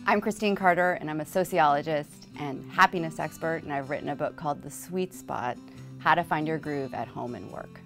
I'm Christine Carter, and I'm a sociologist and happiness expert, and I've written a book called The Sweet Spot: How to Find Your Groove at Home and Work.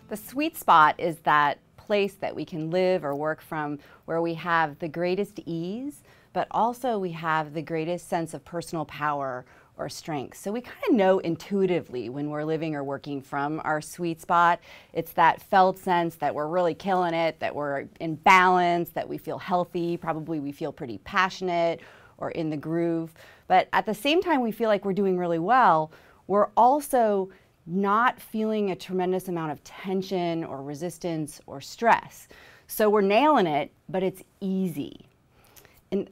The sweet spot is that place that we can live or work from where we have the greatest ease, but also we have the greatest sense of personal power or strength. So we kind of know intuitively when we're living or working from our sweet spot. It's that felt sense that we're really killing it, that we're in balance, that we feel healthy, probably we feel pretty passionate or in the groove. But at the same time we feel like we're doing really well, we're also not feeling a tremendous amount of tension or resistance or stress. So we're nailing it, but it's easy. And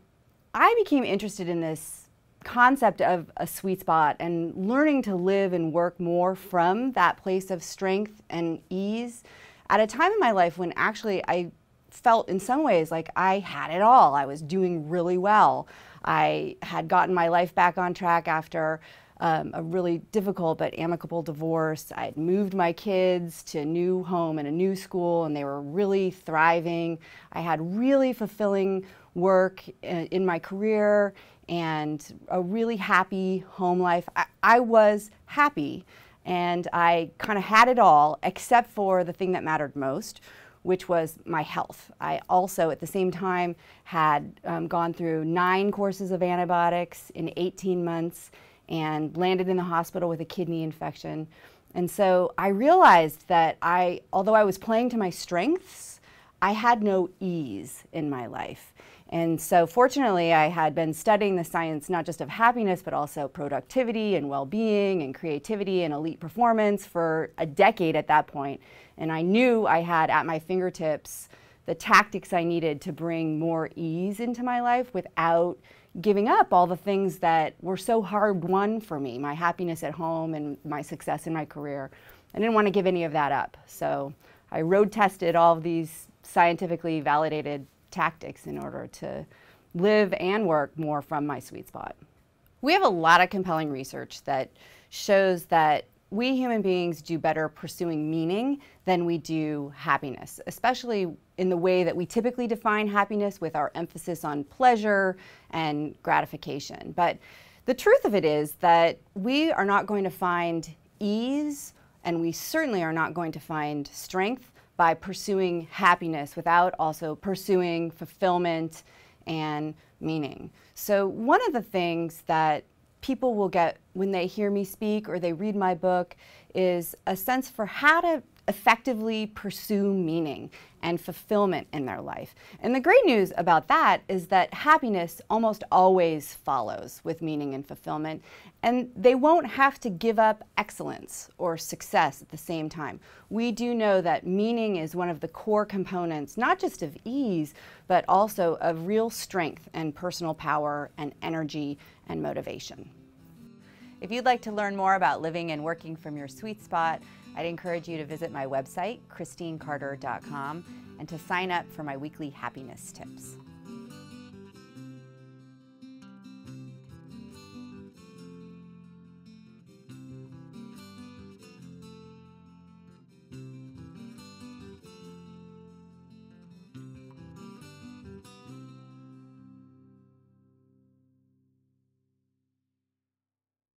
I became interested in this concept of a sweet spot and learning to live and work more from that place of strength and ease at a time in my life when actually I felt in some ways like I had it all. I was doing really well. I had gotten my life back on track after a really difficult but amicable divorce. I had moved my kids to a new home and a new school, and they were really thriving. I had really fulfilling work in my career and a really happy home life. I was happy, and I kind of had it all except for the thing that mattered most, which was my health. I also at the same time had gone through 9 courses of antibiotics in 18 months and landed in the hospital with a kidney infection. And so I realized that although I was playing to my strengths, I had no ease in my life. And so fortunately, I had been studying the science not just of happiness, but also productivity and well-being and creativity and elite performance for a decade at that point. And I knew I had at my fingertips the tactics I needed to bring more ease into my life without giving up all the things that were so hard won for me, my happiness at home and my success in my career. I didn't want to give any of that up. So I road tested all of these scientifically validated tactics in order to live and work more from my sweet spot. We have a lot of compelling research that shows that we human beings do better pursuing meaning than we do happiness, especially in the way that we typically define happiness with our emphasis on pleasure and gratification. But the truth of it is that we are not going to find ease, and we certainly are not going to find strength by pursuing happiness without also pursuing fulfillment and meaning. So one of the things that people will get when they hear me speak or they read my book is a sense for how to effectively pursue meaning and fulfillment in their life. And the great news about that is that happiness almost always follows with meaning and fulfillment, and they won't have to give up excellence or success at the same time. We do know that meaning is one of the core components, not just of ease, but also of real strength and personal power and energy and motivation. If you'd like to learn more about living and working from your sweet spot, I'd encourage you to visit my website, christinecarter.com, and to sign up for my weekly happiness tips.